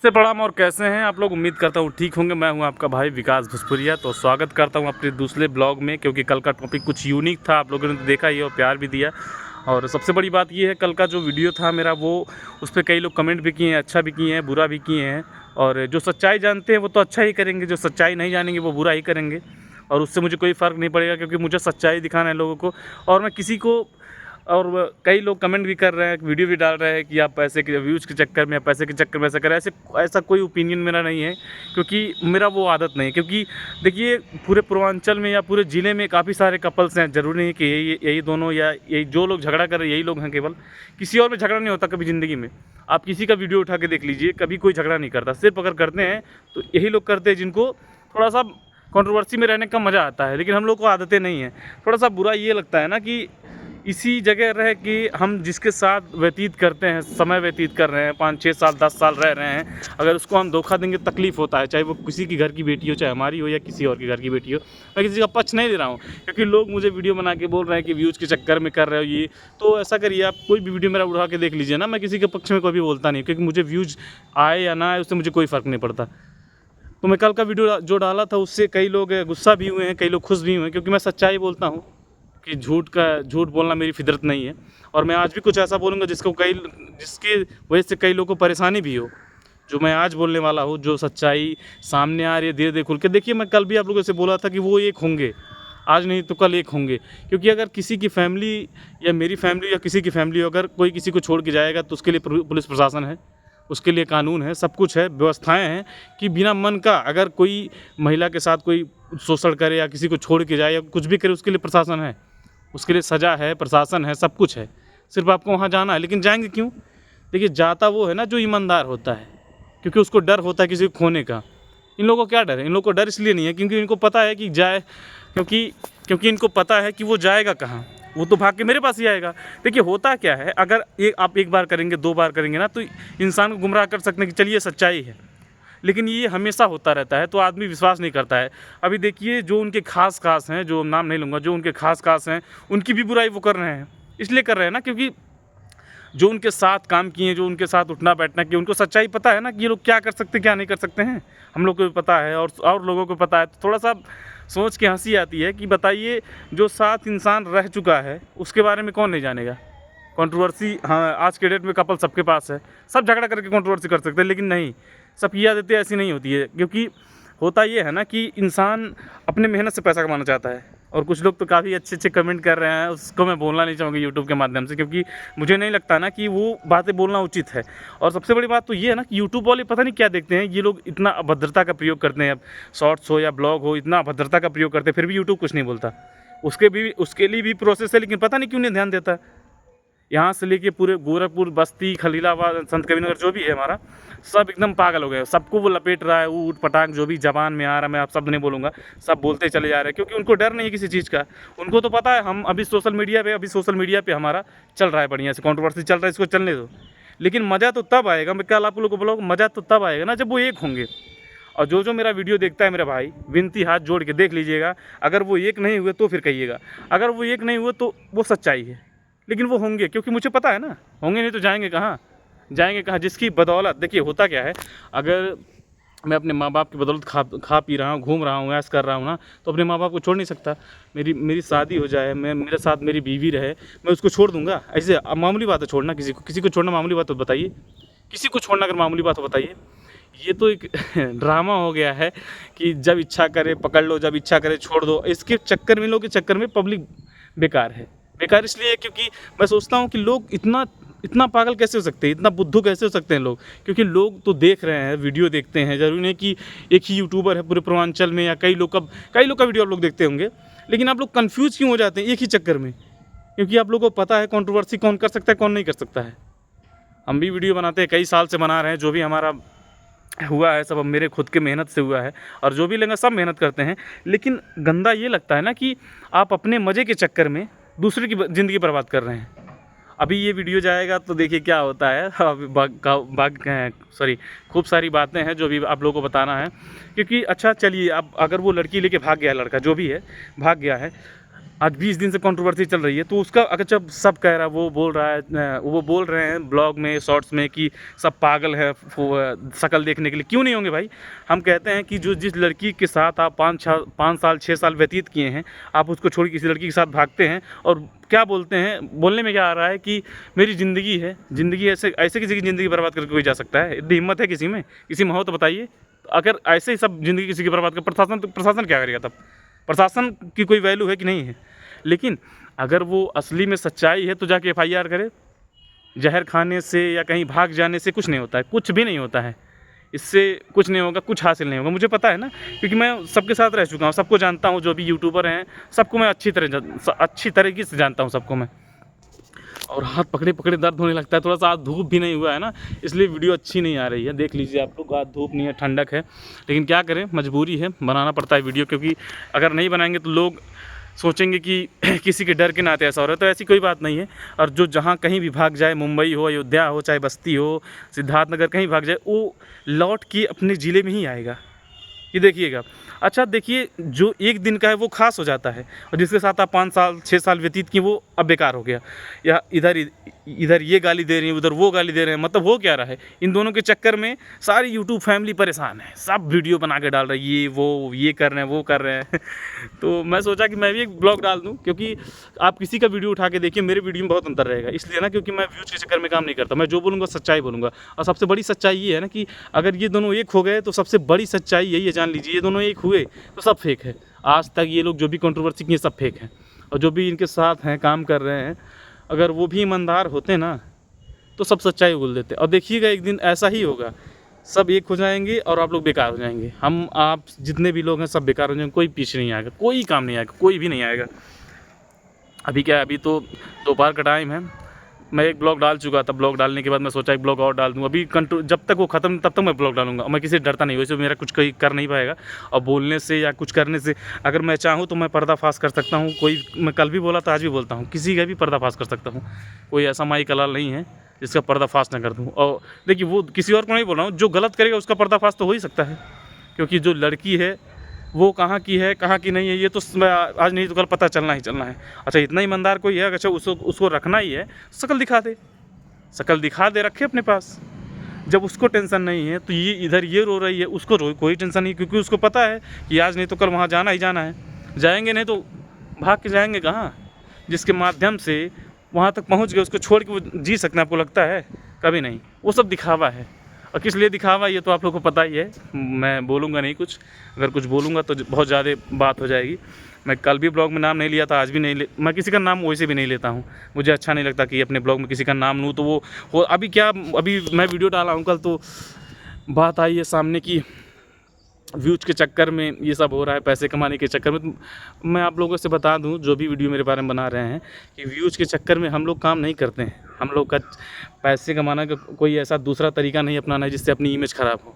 से प्रणाम और कैसे हैं आप लोग। उम्मीद करता हूँ ठीक होंगे। मैं हूँ आपका भाई विकास भोजपुरिया। तो स्वागत करता हूँ अपने दूसरे ब्लॉग में, क्योंकि कल का टॉपिक कुछ यूनिक था। आप लोगों ने तो देखा ही और प्यार भी दिया। और सबसे बड़ी बात ये है, कल का जो वीडियो था मेरा, वो उस पर कई लोग कमेंट भी किए हैं, अच्छा भी किए हैं, बुरा भी किए हैं। और जो सच्चाई जानते हैं वो तो अच्छा ही करेंगे, जो सच्चाई नहीं जानेंगे वो बुरा ही करेंगे। और उससे मुझे कोई फ़र्क नहीं पड़ेगा, क्योंकि मुझे सच्चाई दिखाना है लोगों को। और मैं किसी को, और कई लोग कमेंट भी कर रहे हैं, वीडियो भी डाल रहे हैं कि आप पैसे के व्यूज़ के चक्कर में या पैसे के चक्कर में ऐसा करें। ऐसा कोई ओपिनियन मेरा नहीं है, क्योंकि मेरा वो आदत नहीं है। क्योंकि देखिए, पूरे पूर्वांचल में या पूरे ज़िले में काफ़ी सारे कपल्स हैं। ज़रूरी नहीं कि यही दोनों या यही जो लोग झगड़ा कर रहे हैं यही लोग हैं केवल। किसी और में झगड़ा नहीं होता कभी ज़िंदगी में। आप किसी का वीडियो उठा के देख लीजिए, कभी कोई झगड़ा नहीं करता। सिर्फ अगर करते हैं तो यही लोग करते हैं जिनको थोड़ा सा कंट्रोवर्सी में रहने का मज़ा आता है। लेकिन हम लोग को आदतें नहीं हैं। थोड़ा सा बुरा ये लगता है ना कि इसी जगह रह कि हम जिसके साथ व्यतीत करते हैं, समय व्यतीत कर रहे हैं, 5-6 साल 10 साल रह रहे हैं, अगर उसको हम धोखा देंगे तकलीफ़ होता है। चाहे वो किसी की घर की बेटी हो, चाहे हमारी हो या किसी और के घर की बेटी हो। मैं किसी का पक्ष नहीं ले रहा हूँ, क्योंकि लोग मुझे वीडियो बना के बोल रहे हैं कि व्यूज़ के चक्कर में कर रहे हो ये। तो ऐसा करिए, आप कोई भी वीडियो मेरा उठा के देख लीजिए ना। मैं किसी के पक्ष में कभी बोलता नहीं, क्योंकि मुझे व्यूज़ आए या ना आए उससे मुझे कोई फ़र्क नहीं पड़ता। तो मैं कल का वीडियो जो डाला था उससे कई लोग गुस्सा भी हुए हैं, कई लोग खुश भी हुए हैं, क्योंकि मैं सच्चाई बोलता हूँ कि झूठ बोलना मेरी फितरत नहीं है। और मैं आज भी कुछ ऐसा बोलूँगा जिसकी वजह से कई लोगों को परेशानी भी हो। जो मैं आज बोलने वाला हूँ, जो सच्चाई सामने आ रही है, धीरे धीरे खुल के देखिए। मैं कल भी आप लोगों से बोला था कि वो एक होंगे, आज नहीं तो कल एक होंगे। क्योंकि अगर किसी की फैमिली या मेरी फैमिली या किसी की फैमिली अगर कोई किसी को छोड़ के जाएगा, तो उसके लिए पुलिस प्रशासन है, उसके लिए कानून है, सब कुछ है, व्यवस्थाएं हैं कि बिना मन का अगर कोई महिला के साथ कोई शोषण करे या किसी को छोड़ के जाए या कुछ भी करे, उसके लिए प्रशासन है, उसके लिए सज़ा है, प्रशासन है, सब कुछ है। सिर्फ आपको वहाँ जाना है। लेकिन जाएंगे क्यों? देखिए, जाता वो है ना जो ईमानदार होता है, क्योंकि उसको डर होता है किसी को खोने का। इन लोगों को क्या डर है? इन लोगों को डर इसलिए नहीं है क्योंकि इनको पता है कि जाए, क्योंकि इनको पता है कि वो जाएगा कहाँ। वो तो भाग के मेरे पास ही आएगा। देखिए, होता क्या है, अगर आप एक बार करेंगे, 2 बार करेंगे ना, तो इंसान को गुमराह कर सकते हैं कि चलिए सच्चाई है। लेकिन ये हमेशा होता रहता है, तो आदमी विश्वास नहीं करता है। अभी देखिए, जो उनके खास हैं, जो नाम नहीं लूँगा, जो उनके खास हैं, उनकी भी बुराई वो कर रहे हैं। इसलिए कर रहे हैं ना, क्योंकि जो उनके साथ काम किए, जो उनके साथ उठना बैठना किया, उनको सच्चाई पता है ना कि ये लोग क्या कर सकते हैं, क्या नहीं कर सकते हैं। हम लोग को भी पता है और लोगों को पता है। तो थोड़ा सा सोच के हंसी आती है कि बताइए, जो साथ इंसान रह चुका है उसके बारे में कौन नहीं जानेगा। कंट्रोवर्सी, हाँ, आज के डेट में कपल सबके पास है, सब झगड़ा करके कंट्रोवर्सी कर सकते हैं। लेकिन नहीं, सबकी आदतें ऐसी नहीं होती है। क्योंकि होता ये है ना कि इंसान अपने मेहनत से पैसा कमाना चाहता है। और कुछ लोग तो काफ़ी अच्छे कमेंट कर रहे हैं, उसको मैं बोलना नहीं चाहूँगा यूट्यूब के माध्यम से, क्योंकि मुझे नहीं लगता ना कि वो बातें बोलना उचित है। और सबसे बड़ी बात तो ये है ना कि यूट्यूब वाले पता नहीं क्या देखते हैं, ये लोग इतना अभद्रता का प्रयोग करते हैं। अब शॉर्ट्स हो या ब्लॉग हो, इतना अभद्रता का प्रयोग करते हैं, फिर भी यूट्यूब कुछ नहीं बोलता। उसके लिए भी प्रोसेस है, लेकिन पता नहीं क्यों नहीं ध्यान देता। यहाँ से लेके पूरे गोरखपुर, बस्ती, खलीलाबाद, संत कबीरनगर जो भी है हमारा, सब एकदम पागल हो गए। सबको वो लपेट रहा है, ऊट पटांग जो भी जबान में आ रहा है, मैं आप शब्द नहीं बोलूँगा, सब बोलते चले जा रहे हैं। क्योंकि उनको डर नहीं है किसी चीज़ का। उनको तो पता है हम अभी सोशल मीडिया पे हमारा चल रहा है, बढ़िया से कंट्रोवर्सी चल रहा है, इसको चलने दो। लेकिन मज़ा तो तब आएगा, मैं कल आप लोगों को बोलूँगा, मज़ा तो तब आएगा ना जब वो एक होंगे। और जो मेरा वीडियो देखता है मेरा भाई, विनती हाथ जोड़ के देख लीजिएगा, अगर वो एक नहीं हुए तो फिर कहिएगा। अगर वो एक नहीं हुए तो वो सच्चाई है। लेकिन वो होंगे, क्योंकि मुझे पता है ना, होंगे नहीं तो जाएंगे कहाँ? जिसकी बदौलत, देखिए होता क्या है, अगर मैं अपने माँ बाप की बदौलत खा पी रहा हूँ, घूम रहा हूँ, ऐश कर रहा हूँ ना, तो अपने माँ बाप को छोड़ नहीं सकता। मेरी शादी हो जाए, मेरे साथ मेरी बीवी रहे, मैं उसको छोड़ दूंगा? ऐसे मामूली बात है छोड़ना। किसी को छोड़ना मामूली बात हो बताइए? किसी को छोड़ना अगर मामूली बात हो बताइए? ये तो एक ड्रामा हो गया है कि जब इच्छा करे पकड़ लो, जब इच्छा करे छोड़ दो। इसके चक्कर में, लोग के चक्कर में पब्लिक बेकार है। बेकार इसलिए क्योंकि मैं सोचता हूँ कि लोग इतना पागल कैसे हो सकते हैं, इतना बुद्धू कैसे हो सकते हैं लोग। क्योंकि लोग तो देख रहे हैं, वीडियो देखते हैं। ज़रूरी नहीं कि एक ही यूट्यूबर है पूरे पूर्वांचल में, या कई लोग का वीडियो आप लोग देखते होंगे। लेकिन आप लोग कन्फ्यूज़ क्यों हो जाते हैं एक ही चक्कर में? क्योंकि आप लोगों को पता है कंट्रोवर्सी कौन कर सकता है, कौन नहीं कर सकता है। हम भी वीडियो बनाते हैं, कई साल से बना रहे हैं। जो भी हमारा हुआ है सब अब मेरे खुद के मेहनत से हुआ है, और जो भी लेंगे सब मेहनत करते हैं। लेकिन गंदा ये लगता है ना कि आप अपने मज़े के चक्कर में दूसरे की ज़िंदगी बर्बाद कर रहे हैं। अभी ये वीडियो जाएगा तो देखिए क्या होता है। अभी खूब सारी बातें हैं जो भी आप लोगों को बताना है। क्योंकि अच्छा चलिए, अब अगर वो लड़की लेके भाग गया, लड़का जो भी है भाग गया है, आज 20 दिन से कंट्रोवर्सी चल रही है, तो उसका अगर जब सब कह रहा है, वो बोल रहे हैं ब्लॉग में, शॉर्ट्स में कि सब पागल है शक्ल देखने के लिए, क्यों नहीं होंगे भाई। हम कहते हैं कि जिस लड़की के साथ आप 5 साल 6 साल व्यतीत किए हैं, आप उसको छोड़ किसी लड़की के साथ भागते हैं और क्या बोलते हैं, बोलने में क्या आ रहा है कि मेरी ज़िंदगी है, ज़िंदगी ऐसे किसी की ज़िंदगी बर्बाद करके कोई जा सकता है? इतनी हिम्मत है किसी में हो तो बताइए। अगर ऐसे ही सब ज़िंदगी किसी की बर्बाद कर, प्रशासन क्या करेगा तब? प्रशासन की कोई वैल्यू है कि नहीं है? लेकिन अगर वो असली में सच्चाई है तो जाके FIR करे। जहर खाने से या कहीं भाग जाने से कुछ नहीं होता है, कुछ भी नहीं होता है, इससे कुछ नहीं होगा, कुछ हासिल नहीं होगा। मुझे पता है ना, क्योंकि मैं सबके साथ रह चुका हूँ, सबको जानता हूँ, जो भी यूट्यूबर हैं सबको मैं अच्छी तरीके से जानता हूँ सबको मैं। और हाथ पकड़े पकड़े दर्द होने लगता है। थोड़ा सा आज धूप भी नहीं हुआ है ना, इसलिए वीडियो अच्छी नहीं आ रही है। देख लीजिए आप लोग, आज धूप नहीं है, ठंडक है, लेकिन क्या करें, मजबूरी है, बनाना पड़ता है वीडियो, क्योंकि अगर नहीं बनाएंगे तो लोग सोचेंगे कि किसी के डर के नाते ऐसा हो रहा है। तो ऐसी कोई बात नहीं है। और जो जहाँ कहीं भी भाग जाए, मुंबई हो, अयोध्या हो, चाहे बस्ती हो, सिद्धार्थनगर, कहीं भाग जाए, वो लौट के अपने ज़िले में ही आएगा। ये देखिएगा। अच्छा देखिए, जो एक दिन का है वो खास हो जाता है, और जिसके साथ आप 5 साल 6 साल व्यतीत किए वो अब बेकार हो गया। या इधर ये गाली दे रही है, उधर वो गाली दे रहे हैं, मतलब हो क्या रहा है? इन दोनों के चक्कर में सारी यूट्यूब फैमिली परेशान है, सब वीडियो बना के डाल रही है, ये कर रहे हैं, वो कर रहे हैं। तो मैं सोचा कि मैं भी एक ब्लॉग डाल दूँ, क्योंकि आप किसी का वीडियो उठा के देखिए, मेरे वीडियो में बहुत अंतर रहेगा। इसलिए ना, क्योंकि मैं व्यूज़ के चक्कर में काम नहीं करता, मैं जो बोलूँगा सच्चाई बोलूँगा। और सबसे बड़ी सच्चाई ये है ना कि अगर ये दोनों एक हो गए तो सबसे बड़ी सच्चाई यही है, जान लीजिए, ये दोनों एक हुए तो सब फेक है। आज तक ये लोग जो भी कंट्रोवर्सी किए सब फेक है, और जो भी इनके साथ हैं, काम कर रहे हैं, अगर वो भी ईमानदार होते ना तो सब सच्चाई बोल देते। और देखिएगा एक दिन ऐसा ही होगा, सब एक हो जाएंगे और आप लोग बेकार हो जाएंगे। हम आप जितने भी लोग हैं सब बेकार हो जाएंगे, कोई पीछे नहीं आएगा, कोई काम नहीं आएगा, कोई भी नहीं आएगा। अभी क्या है, अभी तो दोपहर का टाइम है, मैं एक ब्लॉग डाल चुका था। ब्लॉग डालने के बाद मैं सोचा एक ब्लॉग और डाल दूँ। अभी जब तक वो ख़त्म तब तक मैं ब्लॉग डालूंगा। मैं किसी से डरता नहीं, वैसे मेरा कुछ कोई कर नहीं पाएगा। और बोलने से या कुछ करने से, अगर मैं चाहूँ तो मैं पर्दाफाश कर सकता हूँ। मैं कल भी बोला था, आज भी बोलता हूँ, किसी का भी पर्दाफाश कर सकता हूँ। कोई ऐसा माई कलाल नहीं है जिसका पर्दाफाश ना कर दूँ। और देखिए, वो किसी और को नहीं बोल रहा हूँ, जो गलत करेगा उसका पर्दाफाश तो हो ही सकता है, क्योंकि जो लड़की है वो कहाँ की है, कहाँ की नहीं है, ये तो आज नहीं तो कल पता चलना ही चलना है। अच्छा, इतना ईमानदार कोई है, अच्छा उसको रखना ही है, शक्ल दिखा दे, रखे अपने पास। जब उसको टेंशन नहीं है तो ये इधर ये रो रही है, उसको कोई टेंशन नहीं, क्योंकि उसको पता है कि आज नहीं तो कल वहाँ जाना ही जाना है। जाएंगे नहीं तो भाग के जाएंगे कहाँ? जिसके माध्यम से वहाँ तक पहुँच गए, उसको छोड़ के वो जी सकते हैं, आपको लगता है? कभी नहीं। वो सब दिखावा है। और किस लिए दिखावा, ये तो आप लोगों को पता ही है। मैं बोलूँगा नहीं कुछ, अगर कुछ बोलूँगा तो बहुत ज़्यादा बात हो जाएगी। मैं कल भी ब्लॉग में नाम नहीं लिया था, आज भी नहीं मैं किसी का नाम वैसे भी नहीं लेता हूँ। मुझे अच्छा नहीं लगता कि अपने ब्लॉग में किसी का नाम लूँ, तो वो अभी मैं वीडियो डाला हूँ, कल तो बात आई है सामने की व्यूज़ के चक्कर में ये सब हो रहा है, पैसे कमाने के चक्कर में। मैं आप लोगों से बता दूं, जो भी वीडियो मेरे बारे में बना रहे हैं, कि व्यूज़ के चक्कर में हम लोग काम नहीं करते हैं। हम लोग का पैसे कमाना का कोई ऐसा दूसरा तरीका नहीं अपनाना है जिससे अपनी इमेज ख़राब हो।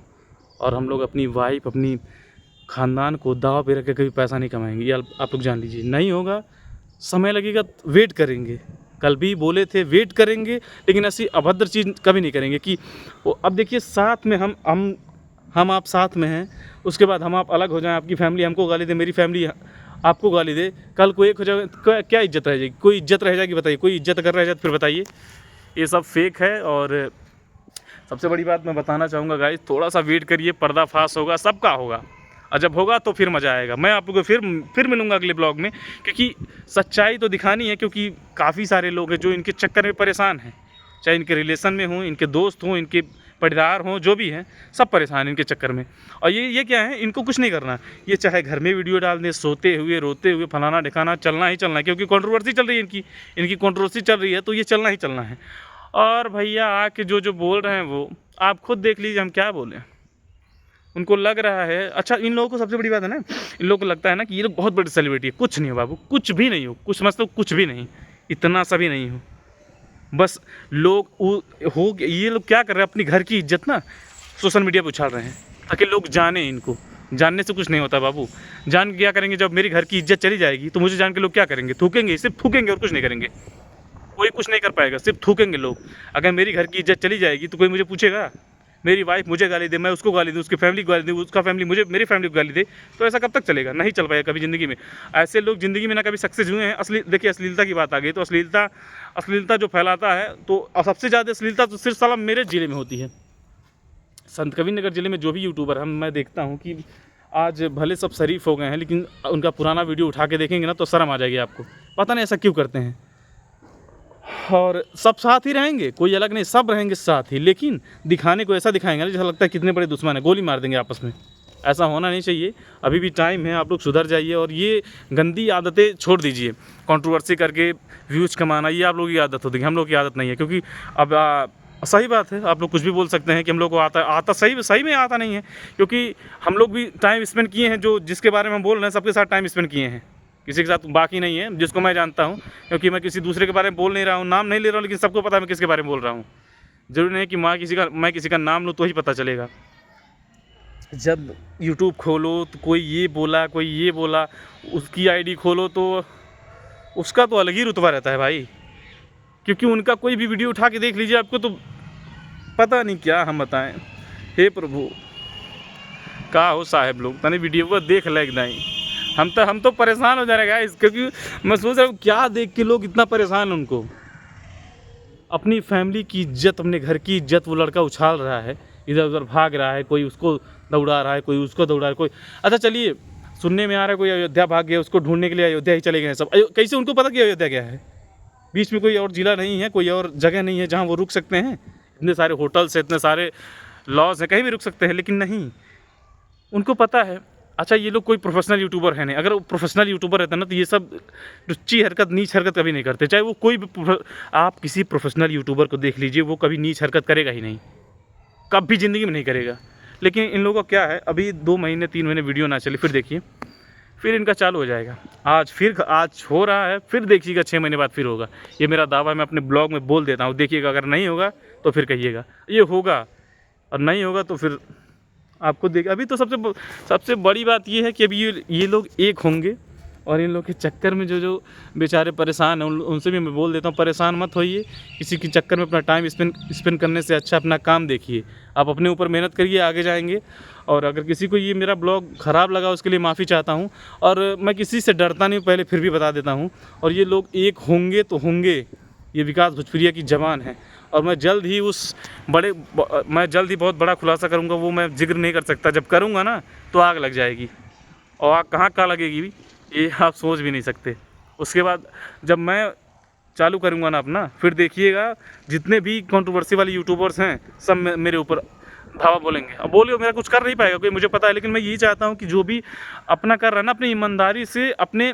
और हम लोग अपनी वाइफ, अपनी ख़ानदान को दाव पे रख के कभी पैसा नहीं कमाएंगे, ये आप लोग जान लीजिए। नहीं होगा, समय लगेगा, वेट करेंगे। कल भी बोले थे वेट करेंगे, लेकिन ऐसी अभद्र चीज़ कभी नहीं करेंगे कि वो। अब देखिए, साथ में हम आप साथ में हैं, उसके बाद हम आप अलग हो जाएं, आपकी फैमिली हमको गाली दे, मेरी फैमिली आपको गाली दे, कल को एक हो जाए, क्या इज्जत रह जाएगी? कोई इज्जत रह जाएगी? बताइए, कोई इज्जत अगर रह जाए फिर बताइए। ये सब फेक है। और सबसे बड़ी बात मैं बताना चाहूँगा गाइस, थोड़ा सा वेट करिए, पर्दाफाश होगा, सबका होगा, और जब होगा तो फिर मज़ा आएगा। मैं आप लोगों को फिर मिलूँगा अगले ब्लॉग में, क्योंकि सच्चाई तो दिखानी है, क्योंकि काफ़ी सारे लोग हैं जो इनके चक्कर में परेशान हैं, चाहे इनके रिलेशन में हों, इनके दोस्त हों, इनके परिवार हों, जो भी हैं, सब परेशान हैं इनके चक्कर में। और ये क्या है, इनको कुछ नहीं करना, ये चाहे घर में वीडियो डाल दें, सोते हुए, रोते हुए, फलाना ढिकाना, चलना ही चलना है, क्योंकि कंट्रोवर्सी चल रही है, इनकी कंट्रोवर्सी चल रही है, तो ये चलना ही चलना है। और भैया आके जो बोल रहे हैं वो आप खुद देख लीजिए, हम क्या बोलें। उनको लग रहा है, अच्छा, इन लोगों को सबसे बड़ी बात है ना, इन लोगों को लगता है ना कि ये लोग बहुत बड़ी सेलिब्रिटी है। कुछ नहीं हो बाबू, कुछ भी नहीं हो, कुछ मतलब कुछ भी नहीं, इतना सा भी नहीं हो। बस लोग ये लोग क्या कर रहे हैं, अपनी घर की इज्जत ना सोशल मीडिया पर उछाल रहे हैं, ताकि लोग जाने। इनको जानने से कुछ नहीं होता बाबू। जान के क्या करेंगे? जब मेरी घर की इज्जत चली जाएगी तो मुझे जान के लोग क्या करेंगे? थूकेंगे, सिर्फ थूकेंगे और कुछ नहीं करेंगे। कोई कुछ नहीं कर पाएगा, सिर्फ थूकेंगे लोग। अगर मेरी घर की इज्जत चली जाएगी तो कोई मुझे पूछेगा? मेरी वाइफ मुझे गाली दे, मैं उसको गाली दूँ, उसकी फैमिली को गाली दूँ, उसका फैमिली मुझे, मेरी फैमिली को गाली दे, तो ऐसा कब तक चलेगा? नहीं चल पाएगा कभी ज़िंदगी में। ऐसे लोग ज़िंदगी में ना कभी सक्सेस हुए हैं। देखिए अश्लीलता की बात आ गई तो अश्लीलता जो फैलाता है, तो सबसे ज़्यादा अश्लीलता तो सिर्फ साला मेरे ज़िले में होती है। संत कबीरनगर ज़िले में जो भी यूट्यूबर हैं, मैं देखता हूँ कि आज भले सब शरीफ हो गए हैं, लेकिन उनका पुराना वीडियो उठा के देखेंगे ना तो शर्म आ जाएगी आपको। पता नहीं ऐसा क्यों करते हैं। और सब साथ ही रहेंगे, कोई अलग नहीं, सब रहेंगे साथ ही, लेकिन दिखाने को ऐसा दिखाएंगे ना जैसा लगता है कितने बड़े दुश्मन है, गोली मार देंगे आपस में। ऐसा होना नहीं चाहिए। अभी भी टाइम है, आप लोग सुधर जाइए और ये गंदी आदतें छोड़ दीजिए। कंट्रोवर्सी करके व्यूज़ कमाना, ये आप लोगों की आदत होती है, हम लोग की आदत नहीं है। क्योंकि अब सही बात है, आप लोग कुछ भी बोल सकते हैं कि हम लोग को आता सही में आता नहीं है। क्योंकि हम लोग भी टाइम स्पेंड किए हैं, जो जिसके बारे में हम बोल रहे हैं सबके साथ टाइम स्पेंड किए हैं, किसी के साथ बाकी नहीं है जिसको मैं जानता हूँ। क्योंकि मैं किसी दूसरे के बारे में बोल नहीं रहा हूँ, नाम नहीं ले रहा हूँ, लेकिन सबको पता है मैं किसके बारे में बोल रहा हूँ। ज़रूरी नहीं कि मैं किसी का नाम लूँ तो ही पता चलेगा। जब यूट्यूब खोलो तो कोई ये बोला, उसकी आईडी खोलो तो उसका तो अलग ही रुतबा रहता है भाई। क्योंकि उनका कोई भी वीडियो उठा के देख लीजिए, आपको तो पता नहीं क्या हम बताएं। हे प्रभु, का हो साहब लोग तने वीडियो को देख लग नहीं, हम तो परेशान हो जा रहे हैं, क्योंकि मैं सोच रहा हूँ क्या देख के लोग इतना परेशान हैं। उनको अपनी फैमिली की इज्जत, अपने घर की इज्जत वो लड़का उछाल रहा है, इधर उधर भाग रहा है, कोई उसको दौड़ा रहा है, कोई उसको दौड़ा रहा है, कोई अच्छा चलिए सुनने में आ रहा है कोई अयोध्या भाग गया, उसको ढूंढने के लिए अयोध्या ही चले गए सब। कैसे उनको पता कि अयोध्या क्या है? बीच में कोई और ज़िला नहीं है, कोई और जगह नहीं है जहाँ वो रुक सकते हैं। इतने सारे होटल्स हैं, इतने सारे लॉज हैं, कहीं भी रुक सकते हैं, लेकिन नहीं, उनको पता है। अच्छा ये लोग कोई प्रोफेशनल यूट्यूबर है नहीं। अगर वो प्रोफेशनल यूट्यूबर रहता ना तो ये सब टुच्ची हरकत, नीच हरकत कभी नहीं करते। चाहे वो कोई भी आप किसी प्रोफेशनल यूट्यूबर को देख लीजिए, वो कभी नीच हरकत करेगा ही नहीं, कभी ज़िंदगी में नहीं करेगा। लेकिन इन लोगों का क्या है, अभी 2 महीने 3 महीने वीडियो ना चले, फिर देखिए फिर इनका चालू हो जाएगा। आज हो रहा है, फिर देखिएगा 6 महीने बाद फिर होगा। ये मेरा दावा है, मैं अपने ब्लॉग में बोल देता हूँ। देखिएगा, अगर नहीं होगा तो फिर कहिएगा ये होगा, और नहीं होगा तो फिर आपको देख। अभी तो सबसे बड़ी बात ये है कि अभी ये लोग एक होंगे, और इन लोग के चक्कर में जो बेचारे परेशान हैं उनसे भी मैं बोल देता हूँ, परेशान मत होइए। किसी के चक्कर में अपना टाइम स्पेंड करने से अच्छा अपना काम देखिए। आप अपने ऊपर मेहनत करिए, आगे जाएंगे। और अगर किसी को ये मेरा ब्लॉग ख़राब लगा उसके लिए माफ़ी चाहता हूँ। और मैं किसी से डरता नहीं, पहले फिर भी बता देता हूँ। और ये लोग एक होंगे तो होंगे, ये विकास भोजपुरिया की ज़बान है। और मैं जल्द ही बहुत बड़ा खुलासा करूँगा, वो मैं जिक्र नहीं कर सकता। जब करूँगा ना तो आग लग जाएगी, और आग कहाँ लगेगी ये आप सोच भी नहीं सकते। उसके बाद जब मैं चालू करूँगा ना अपना, फिर देखिएगा जितने भी कंट्रोवर्सी वाले यूट्यूबर्स हैं सब मेरे ऊपर धावा बोलेंगे। अब बोलिए, मेरा कुछ कर नहीं पाएगा कोई, मुझे पता है। लेकिन मैं यही चाहता हूँ कि जो भी अपना कर रहा है ना, अपनी ईमानदारी से, अपने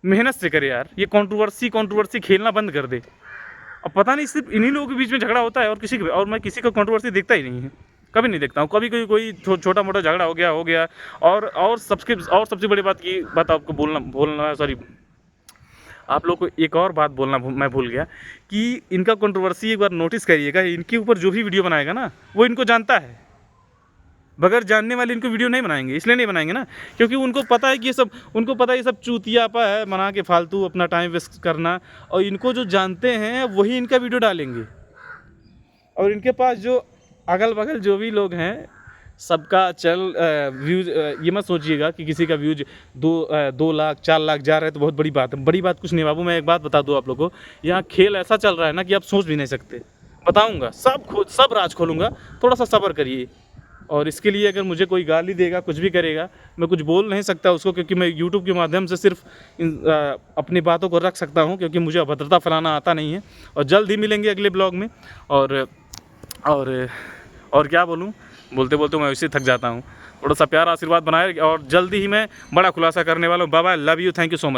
मेहनत से करे यार। ये कंट्रोवर्सी खेलना बंद कर दे। अब पता नहीं सिर्फ इन्हीं लोगों के बीच में झगड़ा होता है और किसी के, और मैं किसी को कंट्रोवर्सी देखता ही नहीं है, कभी नहीं देखता हूँ। कभी कोई छोटा मोटा झगड़ा हो गया। और सबसे बड़ी बात आपको बोलना सॉरी, आप लोग को एक और बात बोलना मैं भूल गया कि इनका कंट्रोवर्सी एक बार नोटिस करिएगा, इनके ऊपर जो भी वीडियो बनाएगा ना वो इनको जानता है। बगैर जानने वाले इनको वीडियो नहीं बनाएंगे। इसलिए नहीं बनाएंगे ना क्योंकि उनको पता है कि ये सब चूतियापा है, बना के फालतू अपना टाइम वेस्ट करना। और इनको जो जानते हैं वही इनका वीडियो डालेंगे। और इनके पास जो अगल बगल जो भी लोग हैं सबका व्यूज़, ये मत सोचिएगा कि किसी का व्यूज़ 2 लाख 4 लाख जा रहा है तो बहुत बड़ी बात है। बड़ी बात कुछ नहीं बाबू। मैं एक बात बता दूँ आप लोगों को, यहाँ खेल ऐसा चल रहा है ना कि आप सोच भी नहीं सकते। बताऊँगा, सब राज खोलूँगा, थोड़ा सा सब्र करिए। और इसके लिए अगर मुझे कोई गाली देगा, कुछ भी करेगा, मैं कुछ बोल नहीं सकता उसको, क्योंकि मैं यूट्यूब के माध्यम से सिर्फ अपनी बातों को रख सकता हूँ, क्योंकि मुझे अभद्रता फैलाना आता नहीं है। और जल्द ही मिलेंगे अगले ब्लॉग में। और क्या बोलूँ, बोलते मैं वैसे थक जाता हूँ। थोड़ा सा प्यार आशीर्वाद बनाए, और जल्दी ही मैं बड़ा खुलासा करने वाला हूँ। Bye bye, love you, thank you so much.